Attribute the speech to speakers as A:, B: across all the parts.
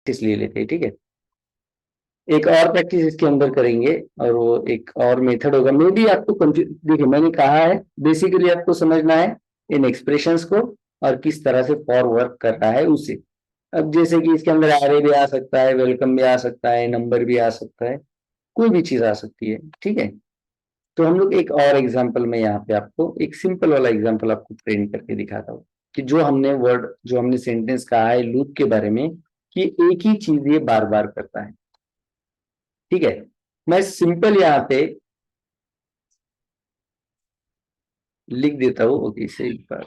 A: Practice ले लेते हैं, ठीक है। एक और प्रैक्टिस इसके अंदर करेंगे, और वो एक और मेथड होगा। मे बी आपको देखिए, मैंने कहा है बेसिकली आपको समझना है इन एक्सप्रेशंस को, और किस तरह से फॉर वर्क कर रहा है उसे। अब जैसे कि इसके अंदर एरे भी आ सकता है, वेलकम भी आ सकता है, नंबर भी आ सकता है, कोई भी चीज आ सकती है, ठीक है। तो हम लोग एक और एग्जाम्पल में यहाँ पे आपको एक सिंपल वाला एग्जाम्पल आपको प्रिंट करके दिखाता हूँ, कि जो हमने सेंटेंस कहा है लूप के बारे में, कि एक ही चीज ये बार बार करता है, ठीक है। मैं सिंपल यहाँ पे लिख देता हूँ, ओके, इसे एक बार।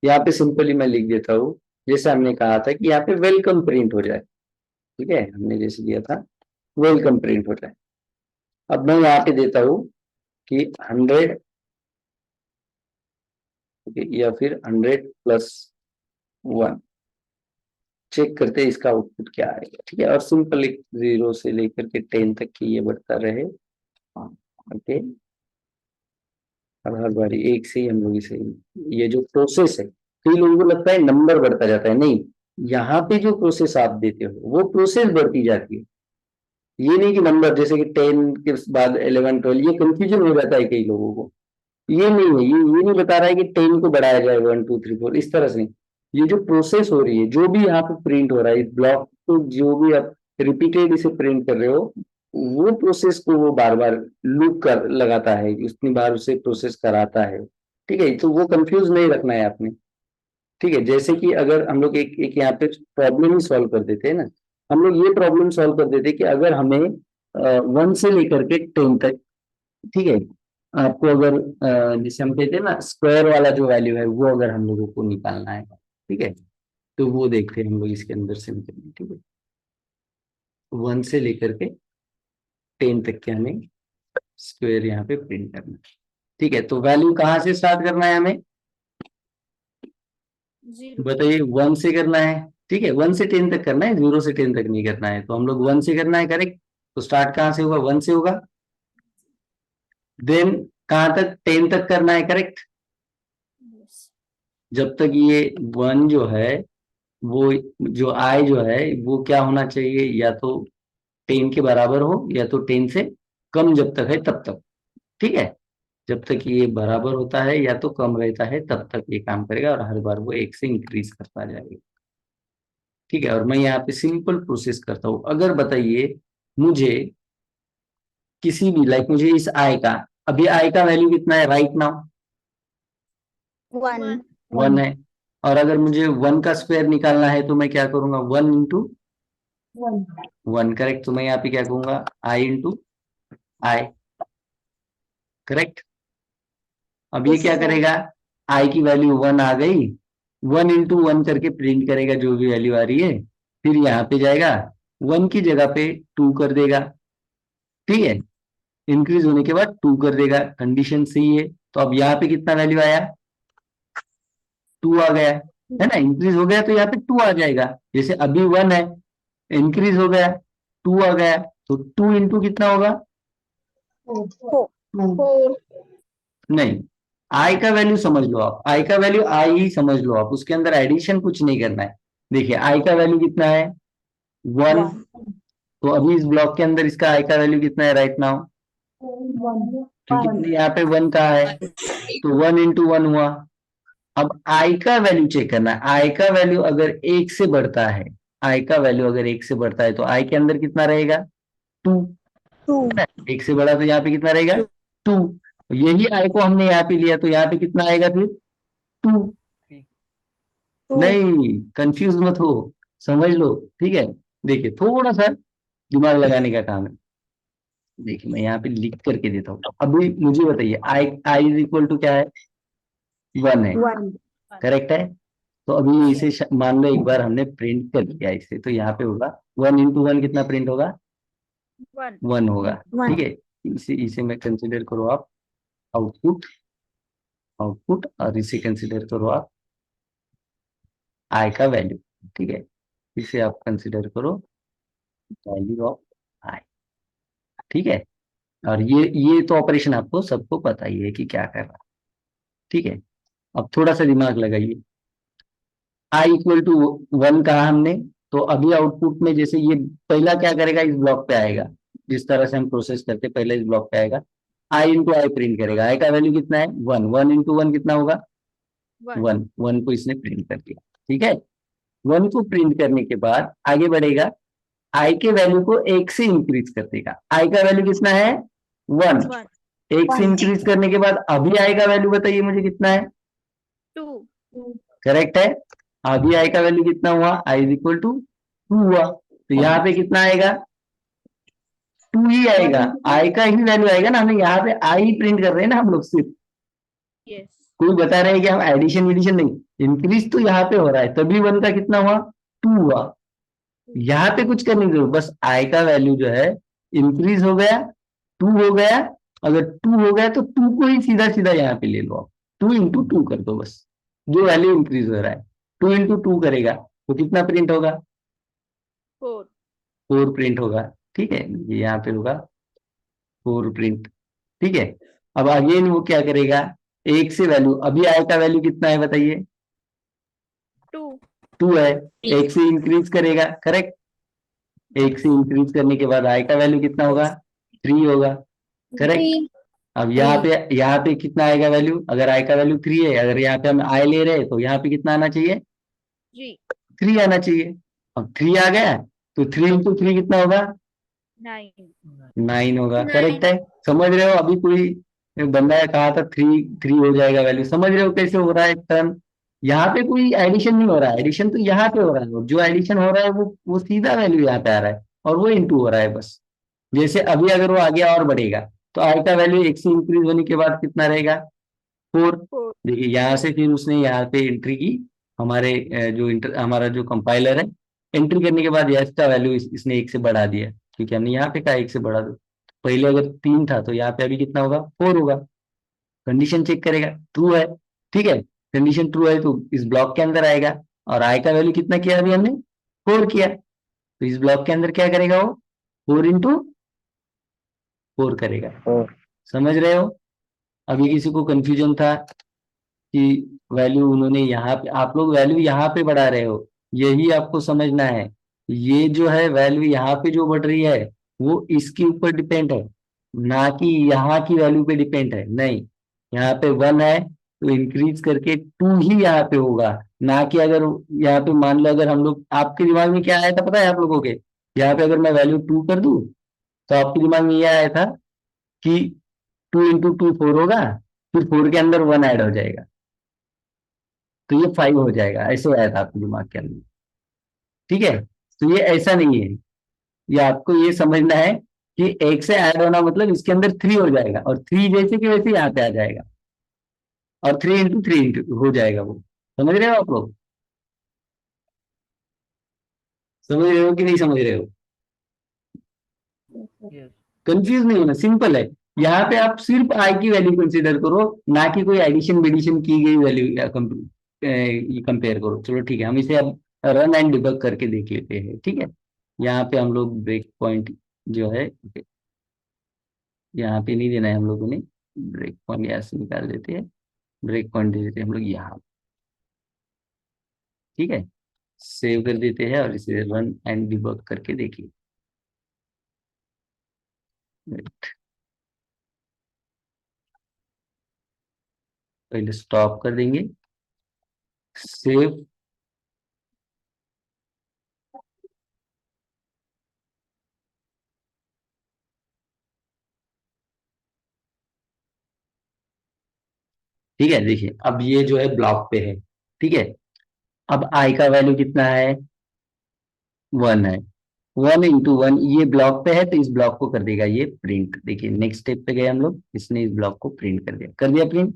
A: यहाँ पे सिंपली मैं लिख देता हूँ, जैसे हमने कहा था कि यहाँ पे वेलकम प्रिंट हो जाए, ठीक है, हमने जैसे दिया था वेलकम प्रिंट हो जाए। अब मैं यहाँ पे देता हूँ कि 100, या फिर 100+1, चेक करते हैं इसका आउटपुट क्या आएगा, ठीक है। और सिंपल एक 0 से लेकर के 10 तक की ये बढ़ता रहे, ओके। अब हर बारी एक से ही हम लोग इसे, ये जो प्रोसेस है, कई लोगों को लगता है नंबर बढ़ता जाता है, नहीं, यहाँ पे जो प्रोसेस आप देते हो वो प्रोसेस बढ़ती जाती है। ये नहीं कि नंबर जैसे कि 10 के बाद 11 12, ये कंफ्यूजन हो जाता है कई लोगों को। ये नहीं है, ये नहीं बता रहा है कि 10 को बढ़ाया जाए 1 2 3 4, इस तरह से नहीं। ये जो प्रोसेस हो रही है, जो भी यहाँ पे प्रिंट हो रहा है इस ब्लॉक को, जो भी आप रिपीटेड इसे प्रिंट कर रहे हो, वो प्रोसेस को वो बार बार लूप कर लगाता है, उतनी बार उसे प्रोसेस कराता है, ठीक है। तो वो कंफ्यूज नहीं रखना है आपने, ठीक है। जैसे कि अगर हम लोग एक एक यहाँ पे प्रॉब्लम ही सॉल्व कर देते हैं ना, हम लोग ये प्रॉब्लम सॉल्व कर देते हैं कि अगर हमें 1 से लेकर के 10 तक, ठीक है, आपको अगर जिसे हम कहते हैं ना स्क्वायर वाला जो वैल्यू है, वो अगर हम लोगों को निकालना है, ठीक है, तो वो देखते हैं हम लोग इसके अंदर से निकलना, ठीक है। 1 से लेकर के 10 तक के हमें स्क्वायर यहाँ पे प्रिंट करना है, ठीक है। तो वैल्यू कहाँ से स्टार्ट करना है हमें,
B: 0।
A: बताइए। 1 से करना है, ठीक है, 1 से 10 तक करना है, 0 से 10 तक नहीं करना है। तो हम लोग 1 से करना है, करेक्ट। तो स्टार्ट कहाँ से होगा, 1 से होगा। देन कहाँ तक, 10 तक करना है, करेक्ट। जब तक ये 1 जो है, वो जो आई जो है, वो क्या होना चाहिए, या तो 10 के बराबर हो, या तो 10 से कम जब तक है तब तक, ठीक है। जब तक ये बराबर होता है या तो कम रहता है, तब तक ये काम करेगा, और हर बार वो 1 से इंक्रीज करता जाएगा, ठीक है। और मैं यहाँ पे सिंपल प्रोसेस करता हूँ। अगर बताइए मुझे किसी भी, लाइक मुझे इस आई का, अभी आई का वैल्यू कितना है राइट नाउ,
B: 1।
A: 1 है। और अगर मुझे 1 का स्क्वायर निकालना है, तो मैं क्या करूंगा, 1 इंटू 1, करेक्ट। तो मैं यहाँ पे क्या कहूंगा, I इंटू I, करेक्ट। अब ये क्या करेगा, आई की वैल्यू 1 आ गई, 1 इंटू 1 करके प्रिंट करेगा जो भी वैल्यू आ रही है, फिर यहाँ पे जाएगा, 1 की जगह पे 2 कर देगा, ठीक है। इंक्रीज होने के बाद 2 कर देगा, कंडीशन सही है। तो अब यहाँ पे कितना वैल्यू आया, 2 आ गया, है ना। इंक्रीज हो गया तो यहाँ पे 2 आ जाएगा, जैसे अभी 1 है, इंक्रीज हो गया, 2 आ गया, तो 2 इंटू कितना होगा, 2। नहीं, आई का वैल्यू समझ लो आप, आई का वैल्यू आई ही समझ लो आप, उसके अंदर एडिशन कुछ नहीं करना है। देखिए आई का वैल्यू कितना है, 1। तो अभी इस ब्लॉक के अंदर इसका आई का वैल्यू कितना है राइट नाउ, क्योंकि यहाँ पे 1 का है, तो 1 इंटू 1 हुआ। अब आई का वैल्यू चेक करना है, आई का वैल्यू अगर 1 से बढ़ता है, आई का वैल्यू अगर 1 से बढ़ता है, तो आई के अंदर कितना रहेगा, 2, 1 से बढ़ा तो यहाँ पे कितना रहेगा, 2। यही आई को हमने यहाँ पे लिया, तो यहाँ पे कितना आएगा फिर, 2। नहीं, कंफ्यूज मत हो, समझ लो, ठीक है। देखिए थोड़ा सा दिमाग लगाने का काम है। देखिए मैं यहाँ पे लिख करके देता हूँ, अभी मुझे बताइए, आई आई इज इक्वल टू क्या है, 1 है, करेक्ट है। तो अभी इसे मान लो एक बार हमने प्रिंट कर दिया इसे, तो यहाँ पे होगा 1 इंटू 1 कितना प्रिंट होगा, 1 होगा, ठीक है। इसे इसे मैं कंसिडर करो आप आउटपुट, और इसे कंसिडर करो आप आई का वैल्यू, ठीक है। इसे आप कंसिडर करो वैल्यू ऑफ आई, ठीक है। और ये तो ऑपरेशन आपको सबको पता ही है कि क्या कर रहा है। ठीक है, अब थोड़ा सा दिमाग लगाइए। आई इक्वल टू 1 कहा हमने, तो अभी आउटपुट में जैसे ये पहला क्या करेगा, इस ब्लॉक पे आएगा, जिस तरह से हम प्रोसेस करते पहले इस ब्लॉक पे आएगा, आई इंटू आई प्रिंट करेगा। आई का वैल्यू कितना है 1, 1 इंटू 1 कितना होगा
B: 1
A: 1, 1 को इसने प्रिंट कर दिया। ठीक है, 1 को प्रिंट करने के बाद आगे बढ़ेगा, आई के वैल्यू को 1 से इंक्रीज कर देगा। आई का वैल्यू कितना है 1,
B: 1
A: 1 से इंक्रीज करने के बाद अभी आई का वैल्यू बताइए मुझे कितना है।
B: 2
A: करेक्ट है, अभी आई का वैल्यू कितना हुआ, आई इज इक्वल टू 2 हुआ, तो यहाँ पे कितना आएगा 2 ही आएगा, आई का ही वैल्यू आएगा ना, हमें यहाँ पे आई ही प्रिंट कर रहे हैं ना हम लोग सिर्फ।
B: यस
A: कोई बता रहे हैं कि हम एडिशन एडिशन नहीं, इंक्रीज तो यहाँ पे हो रहा है, तभी 1 का कितना हुआ 2 हुआ। यहाँ पे कुछ करने की जरूरत, बस आई का वैल्यू जो है इंक्रीज हो गया, 2 हो गया। अगर 2 हो गया तो 2 को ही सीधा सीधा यहाँ पे ले लो आप, 2 इंटू 2 कर दो बस, जो वैल्यू इंक्रीज हो रहा है 2 इंटू 2 करेगा तो कितना प्रिंट होगा
B: 4
A: 4 प्रिंट होगा। ठीक है, ये यहाँ पे होगा 4 प्रिंट। ठीक है, अब अगेन वो क्या करेगा, 1 से वैल्यू, अभी आई का वैल्यू कितना है बताइए
B: 2
A: 2 है, 1 से इंक्रीज करेगा, करेक्ट, 1 से इंक्रीज करने के बाद आई का वैल्यू कितना होगा 3 होगा, करेक्ट। अब यहाँ पे कितना आएगा वैल्यू, अगर आई का वैल्यू 3 है, अगर यहाँ पे हम आई ले रहे हैं तो यहाँ पे कितना आना चाहिए
B: 3
A: 3 आना चाहिए। अब 3 आ गया तो 3 इंटू 3 कितना होगा
B: 9
A: 9 होगा, करेक्ट है। समझ रहे हो, अभी कोई बंदा ने कहा था 3 हो जाएगा वैल्यू, समझ रहे हो कैसे हो रहा है टर्म। यहाँ पे कोई एडिशन नहीं हो रहा है, एडिशन तो यहाँ पे हो रहा है, जो एडिशन हो रहा है वो सीधा वैल्यू यहाँ पे आ रहा है, और वो इंटू हो रहा है बस। जैसे अभी अगर वो आगे और बढ़ेगा तो आई का वैल्यू 1 से इंक्रीज होने के बाद कितना रहेगा 4।
B: 4
A: देखिए यहाँ से फिर उसने यहाँ पे एंट्री की, हमारे हमारा जो कंपाइलर है, एंट्री करने के बाद यस का वैल्यू इसने 1 से बढ़ा दिया, क्योंकि हमने यहाँ पे कहा 1 से बढ़ा दो। पहले अगर 3 था तो यहाँ पे अभी कितना होगा 4 होगा। कंडीशन चेक करेगा, ट्रू है, ठीक है, कंडीशन ट्रू है तो इस ब्लॉक के अंदर आएगा। और आई का वैल्यू कितना किया अभी हमने 4 किया, तो इस ब्लॉक के अंदर क्या करेगा वो 4 इंटू 4 करेगा। समझ रहे हो, अभी किसी को कंफ्यूजन था कि वैल्यू उन्होंने यहाँ पे, आप लोग वैल्यू यहाँ पे बढ़ा रहे हो, यही आपको समझना है। ये जो है वैल्यू यहाँ पे जो बढ़ रही है वो इसके ऊपर डिपेंड है, ना कि यहाँ की वैल्यू पे डिपेंड है। नहीं, यहाँ पे 1 है तो इंक्रीज करके 2 ही यहाँ पे होगा, ना कि अगर यहाँ पे मान लो, अगर हम लोग, आपके दिमाग में क्या आया था पता है आप लोगों के, यहाँ पे अगर मैं वैल्यू 2 कर दूं तो आपके दिमाग में ये आया था कि 2 इंटू 2 4 होगा, फिर 4 के अंदर 1 ऐड हो जाएगा तो ये 5 हो जाएगा, ऐसे आया था आपके दिमाग के अंदर। ठीक है, तो ये ऐसा नहीं है, ये आपको ये समझना है कि 1 से ऐड होना मतलब इसके अंदर 3 हो जाएगा, और 3 जैसे कि वैसे यहाँ पे आ जाएगा, और 3 इंटू 3 इंटू हो जाएगा वो। समझ रहे हो आप लोग, समझ रहे हो कि नहीं समझ रहे हो, कंफ्यूज नहीं होना, सिंपल है। यहाँ पे आप सिर्फ आई की वैल्यू कंसीडर करो, ना कि कोई एडिशन वेडिशन की गई वैल्यू कंपेयर करो। चलो ठीक है, हम इसे अब रन एंड डिबग करके देख लेते हैं। ठीक है, यहाँ पे हम लोग ब्रेक पॉइंट जो है, यहाँ पे नहीं देना है हम लोगों ने, ब्रेक पॉइंट यहाँ से निकाल देते हैं, ब्रेक पॉइंट दे देते हैं हम लोग यहाँ। ठीक है, सेव कर देते हैं और इसे रन एंड डिबग करके देखिए। पहले स्टॉप कर देंगे, सेव, ठीक है। देखिए अब ये जो है ब्लॉक पे है, ठीक है, अब आई का वैल्यू कितना है 1 है, 1 इंटू 1 ये ब्लॉक पे है तो इस ब्लॉक को कर देगा ये प्रिंट। देखिए नेक्स्ट स्टेप पे गए हम लोग, इसने इस ब्लॉक को प्रिंट कर दिया प्रिंट।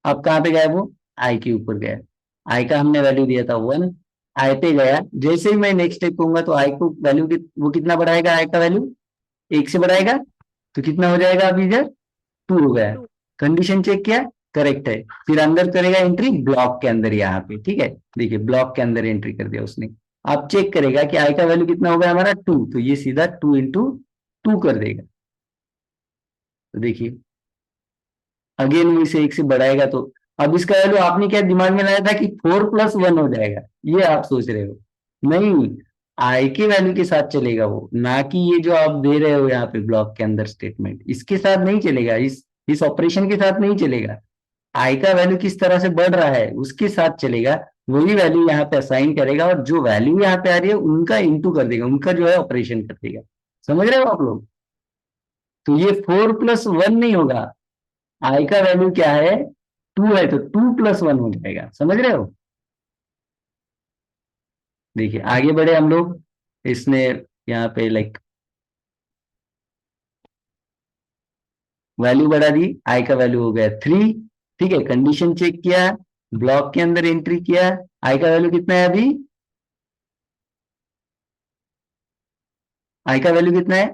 A: अब कहाँ पे गया वो आई के ऊपर गया, आई का हमने वैल्यू दिया था 1, आई पे गया। जैसे ही मैं नेक्स्ट स्टेप कहूंगा तो आई को वैल्यू वो कितना बढ़ाएगा, आई का वैल्यू 1 से बढ़ाएगा, तो कितना हो जाएगा अभी इधर 2 हो गया।
B: 2
A: कंडीशन चेक किया, करेक्ट है, फिर अंदर करेगा एंट्री ब्लॉक के अंदर यहाँ पे। ठीक है, देखिए ब्लॉक के अंदर एंट्री कर दिया उसने। आप चेक करेगा कि आई का वैल्यू कितना होगा हमारा 2, तो ये सीधा 2 इंटू 2 कर देगा। तो देखिए अगेन वो इसे 1 से बढ़ाएगा, तो अब इसका वैल्यू आपने क्या दिमाग में लाया था कि 4+1 हो जाएगा, ये आप सोच रहे हो। नहीं, आई के वैल्यू के साथ चलेगा वो, ना कि ये जो आप दे रहे हो यहाँ पे ब्लॉक के अंदर स्टेटमेंट, इसके साथ नहीं चलेगा, इस ऑपरेशन के साथ नहीं चलेगा। आई का वैल्यू किस तरह से बढ़ रहा है उसके साथ चलेगा, वही वैल्यू यहाँ पे असाइन करेगा, और जो वैल्यू यहाँ पे आ रही है उनका इंटू कर देगा, उनका जो है ऑपरेशन कर देगा। समझ रहे हो आप लोग? तो ये 4+1 नहीं होगा, आई का वैल्यू क्या है, 2 है, तो 2+1 हो जाएगा। समझ रहे हो? देखिए आगे बढ़े हम लोग, इसने यहाँ पे लाइक वैल्यू बढ़ा दी, आई का वैल्यू हो गया 3। ठीक है, कंडीशन चेक किया, ब्लॉक के अंदर एंट्री किया, आई का वैल्यू कितना है अभी, आई का वैल्यू कितना है,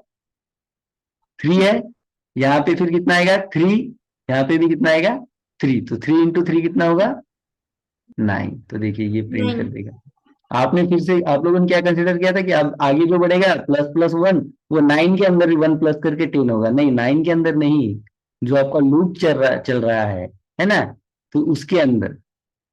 A: 3 है। यहाँ पे फिर कितना आएगा, 3, यहाँ पे भी कितना आएगा, 3, तो 3 × 3 कितना होगा, 9। तो देखिए ये प्रिंट कर
C: नहीं।
A: देगा। आपने फिर से, आप लोगों ने क्या कंसिडर किया था कि अब आगे जो बढ़ेगा ++1, वो 9 के अंदर 1 प्लस करके 10 होगा, नहीं 9 के अंदर नहीं, जो आपका लूप चल रहा है ना, तो उसके अंदर।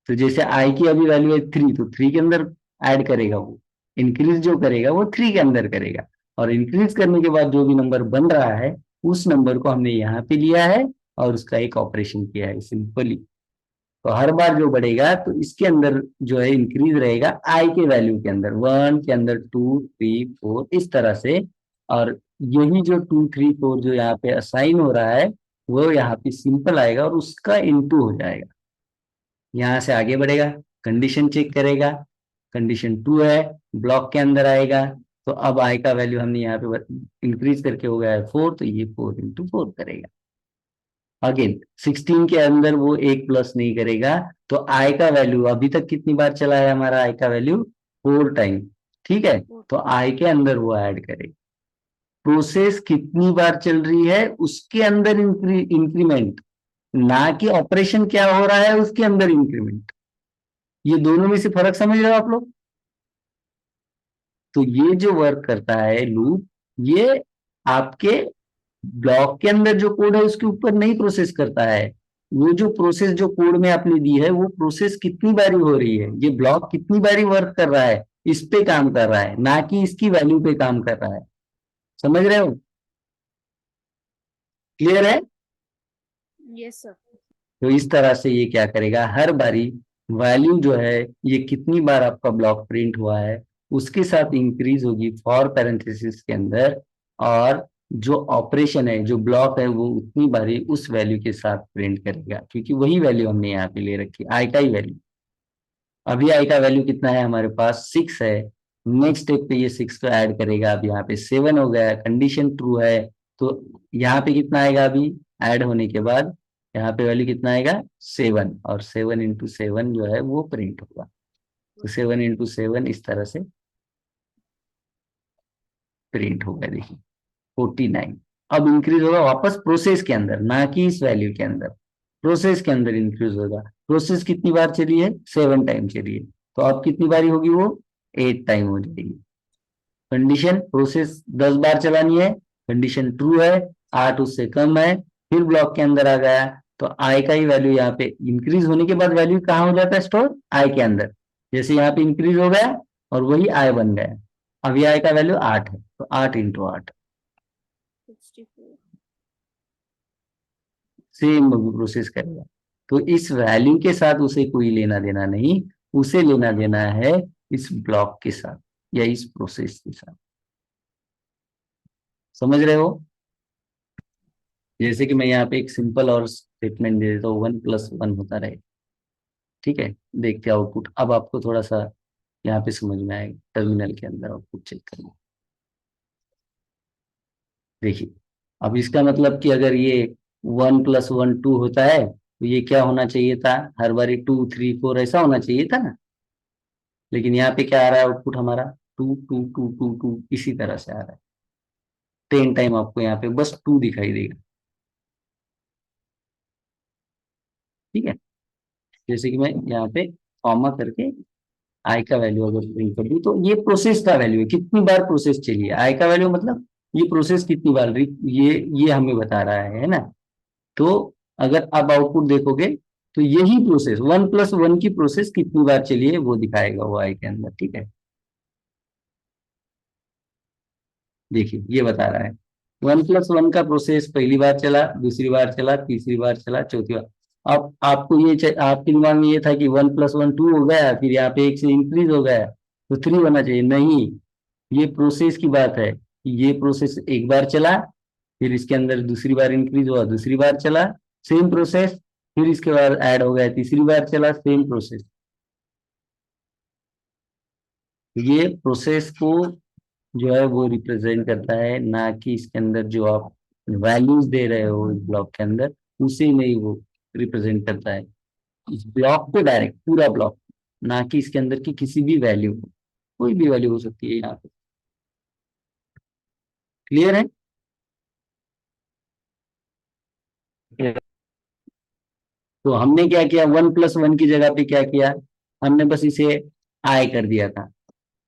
A: तो जैसे आई की अभी वैल्यू है 3, तो 3 के अंदर ऐड करेगा वो, इंक्रीज जो करेगा वो 3 के अंदर करेगा, और इंक्रीज करने के बाद जो भी नंबर बन रहा है उस नंबर को हमने यहाँ पे लिया है और उसका एक ऑपरेशन किया है सिंपली। तो हर बार जो बढ़ेगा तो इसके अंदर जो है इंक्रीज रहेगा आई के वैल्यू के अंदर, 1 के अंदर 2 3 4 इस तरह से। और यही जो 2 3 4 जो यहाँ पे असाइन हो रहा है वो यहाँ पे सिंपल आएगा और उसका इंटू हो जाएगा। यहाँ से आगे बढ़ेगा, कंडीशन चेक करेगा, कंडीशन 2 है, ब्लॉक के अंदर आएगा, तो अब आई का वैल्यू हमने यहाँ पे इंक्रीज करके हो गया है 4, तो ये 4 × 4 करेगा। अगेन 16 के अंदर वो 1 प्लस नहीं करेगा, तो आई का वैल्यू अभी तक कितनी बार चला है हमारा, आई का वैल्यू 4 टाइम। ठीक है, तो आई के अंदर वो ऐड करेगा। प्रोसेस कितनी बार चल रही है उसके अंदर इंक्रीमेंट, ना कि ऑपरेशन क्या हो रहा है उसके अंदर इंक्रीमेंट। ये दोनों में से फर्क समझ रहे हो आप लोग? तो ये जो वर्क करता है लूप, ये आपके ब्लॉक के अंदर जो कोड है उसके ऊपर नहीं प्रोसेस करता है। वो जो प्रोसेस जो कोड में आपने दी है वो प्रोसेस कितनी बारी हो रही है, ये ब्लॉक कितनी बारी वर्क कर रहा है, इस पे काम कर रहा है, ना कि इसकी वैल्यू पे काम कर रहा है। समझ रहे हो? क्लियर है?
B: Yes sir.
A: तो इस तरह से ये क्या करेगा, हर बारी वैल्यू जो है ये कितनी बार आपका ब्लॉक प्रिंट हुआ है उसके साथ इंक्रीज होगी फॉर पैरेंथेसिस के अंदर, और जो ऑपरेशन है जो ब्लॉक है वो उतनी बारी उस वैल्यू के साथ प्रिंट करेगा, क्योंकि वही वैल्यू हमने यहाँ पे ले रखी है, आई का ही वैल्यू। अभी आई का वैल्यू कितना है हमारे पास, 6 है। नेक्स्ट स्टेप पे ये 6 को ऐड करेगा, अब यहाँ पे 7 हो गया, कंडीशन ट्रू है, तो यहाँ पे कितना आएगा अभी ऐड होने के बाद, यहाँ पे वैल्यू कितना आएगा 7, और 7 × 7 जो है वो प्रिंट होगा। तो 7 × 7 इस तरह से प्रिंट होगा, देखिए 49। अब इंक्रीज होगा वापस प्रोसेस के अंदर, ना कि इस वैल्यू के अंदर, प्रोसेस के अंदर इंक्रीज होगा। प्रोसेस कितनी बार चली है, 7 टाइम चली है, तो अब कितनी बारी होगी वो, 8 टाइम हो जाएगी। कंडीशन प्रोसेस 10 बार चलानी है, कंडीशन ट्रू है, 8 उससे कम है, फिर ब्लॉक के अंदर आ गया, तो आई का ही वैल्यू यहाँ पे इंक्रीज होने के बाद वैल्यू कहाँ हो जाता है स्टोर, आई के अंदर। जैसे यहाँ पे इंक्रीज हो गया और वही आई बन गया, अब ये आई का वैल्यू 8 है, तो 8 × 8
B: 64।
A: सेम प्रोसेस करेगा। तो इस वैल्यू के साथ उसे कोई लेना देना नहीं, उसे लेना देना है इस ब्लॉक के साथ या इस प्रोसेस के साथ। समझ रहे हो? जैसे कि मैं यहाँ पे एक सिंपल और स्टेटमेंट दे देता हूँ, 1+1 होता रहे। ठीक है, देखते आउटपुट अब आपको थोड़ा सा यहाँ पे समझ में आएगा, टर्मिनल के अंदर आउटपुट चेक करना। देखिए अब इसका मतलब कि अगर ये 1+1 2 होता है तो ये क्या होना चाहिए था, हर बारी 2 3 4 ऐसा होना चाहिए था ना, लेकिन यहाँ पे क्या आ रहा है आउटपुट हमारा, 2 2 2 2 2 इसी तरह से आ रहा है। 10 टाइम आपको यहाँ पे बस 2 दिखाई देगा। ठीक है, जैसे कि मैं यहाँ पे कॉमा करके आई का वैल्यू अगर प्रिंट कर दूं, तो ये प्रोसेस का वैल्यू है, कितनी बार प्रोसेस चली है, आई का वैल्यू मतलब ये प्रोसेस कितनी बार ये हमें बता रहा है ना। तो अगर अब आउटपुट देखोगे तो यही प्रोसेस 1+1 की प्रोसेस कितनी बार चली है वो दिखाएगा वो आई के अंदर, ठीक है। देखिए ये बता रहा है 1+1 का प्रोसेस पहली बार चला, दूसरी बार चला, तीसरी बार चला, चौथी बार। अब आपको आपके दिमाग में ये था कि 1+1 2 हो गया, फिर यहाँ पे एक से इंक्रीज हो गया तो 3 होना चाहिए, नहीं। ये प्रोसेस की बात है कि ये प्रोसेस एक बार चला, फिर इसके अंदर दूसरी बार इंक्रीज हुआ, दूसरी बार चला, सेम प्रोसेस, फिर इसके बाद ऐड हो गया, तीसरी बार चला, सेम प्रोसेस। ये प्रोसेस को जो है वो रिप्रेजेंट करता है, ना कि इसके अंदर जो आप वैल्यूज दे रहे हो इस ब्लॉक के अंदर, उसे नहीं वो रिप्रेजेंट करता है। इस ब्लॉक को डायरेक्ट पूरा ब्लॉक, ना कि इसके अंदर की किसी भी वैल्यू, कोई भी वैल्यू हो सकती है यहाँ पे। क्लियर है? तो हमने क्या किया, 1+1 की जगह पे क्या किया, हमने बस इसे आई कर दिया था,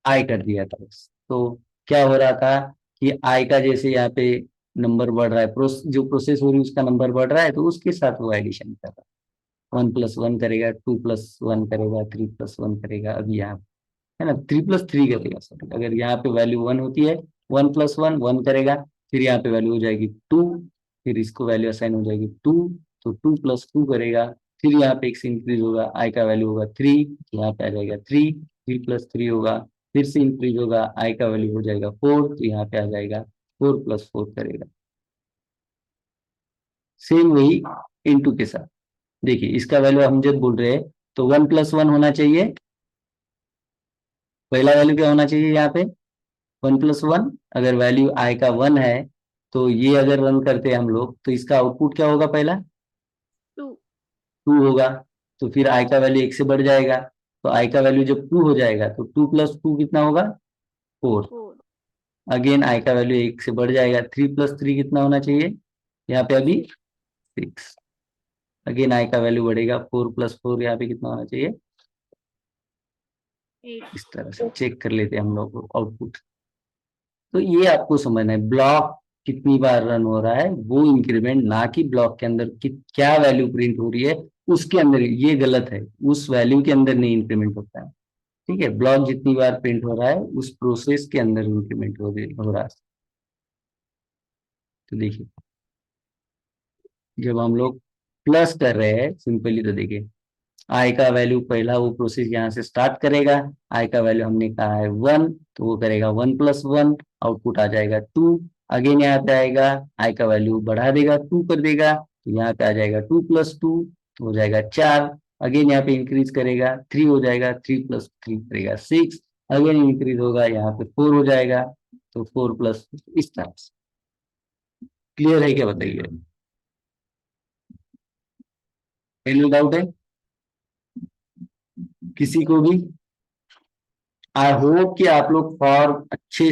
A: आई कर दिया था बस। तो क्या हो रहा था कि आई का जैसे यहाँ पे नंबर बढ़ रहा है, जो प्रोसेस हो रही है उसका नंबर बढ़ रहा है, तो उसके साथ वो एडिशन कर रहा है। 1+1 करेगा, 2+1 करेगा, 3+1 करेगा। अब यहाँ है ना 3+3 करेगा, सॉरी, अगर यहाँ पे वैल्यू 1 होती है, 1+1 1 करेगा, फिर यहाँ पे वैल्यू हो जाएगी 2, फिर इसको वैल्यू असाइन हो जाएगी 2, तो 2+2 करेगा, फिर यहाँ पे एक से इंक्रीज होगा, आई का वैल्यू होगा 3, यहाँ पे आ जाएगा 3+3 होगा, फिर से इंक्रीज होगा, आई का वैल्यू हो जाएगा 4, तो यहाँ पे आ जाएगा 4+4 करेगा। सेम वही इनटू के साथ। देखिए इसका वैल्यू हम जब बोल रहे हैं तो 1+1 होना चाहिए, पहला वैल्यू क्या होना चाहिए यहाँ पे 1+1। अगर वैल्यू आई का 1 है तो ये अगर रन करते हैं हम लोग तो इसका आउटपुट क्या होगा, पहला
B: 2.
A: 2 होगा। तो फिर आई का वैल्यू 1 से बढ़ जाएगा, तो आई का वैल्यू जब 2 हो जाएगा तो 2+2 कितना होगा 4।
B: 4.
A: अगेन आई का वैल्यू 1 से बढ़ जाएगा, 3+3 कितना होना चाहिए यहाँ पे अभी 6। अगेन आई का वैल्यू बढ़ेगा, 4+4 यहाँ पे कितना होना चाहिए।
B: 8.
A: इस तरह से चेक कर लेते हैं हम लोग आउटपुट। तो ये आपको समझना है, ब्लॉक कितनी बार रन हो रहा है वो इंक्रीमेंट, ना कि ब्लॉक के अंदर कि क्या वैल्यू प्रिंट हो रही है उसके अंदर। ये गलत है, उस वैल्यू के अंदर नहीं इंक्रीमेंट होता है, ठीक है। ब्लॉक जितनी बार प्रिंट हो रहा है उस प्रोसेस के अंदर इंक्रीमेंट हो रहा है। तो देखिए जब हम लोग प्लस कर रहे हैं सिंपली, तो देखिए आई का वैल्यू पहला वो प्रोसेस यहाँ से स्टार्ट करेगा, आई का वैल्यू हमने कहा है 1, तो वो करेगा 1+1, आउटपुट आ जाएगा 2। अगेन यहाँ पे आएगा, आई का वैल्यू बढ़ा देगा, 2 कर देगा, तो यहाँ पे आ जाएगा 2+2, तो हो जाएगा 4। अगेन यहाँ पे इंक्रीज करेगा, 3 हो जाएगा, 3+3 करेगा 6। अगेन इंक्रीज होगा, यहाँ पे 4 हो जाएगा, तो 4+, इस तरह से। क्लियर है क्या, बताइए, एनी डाउट है किसी को भी? आई होप कि आप लोग फॉर अच्छे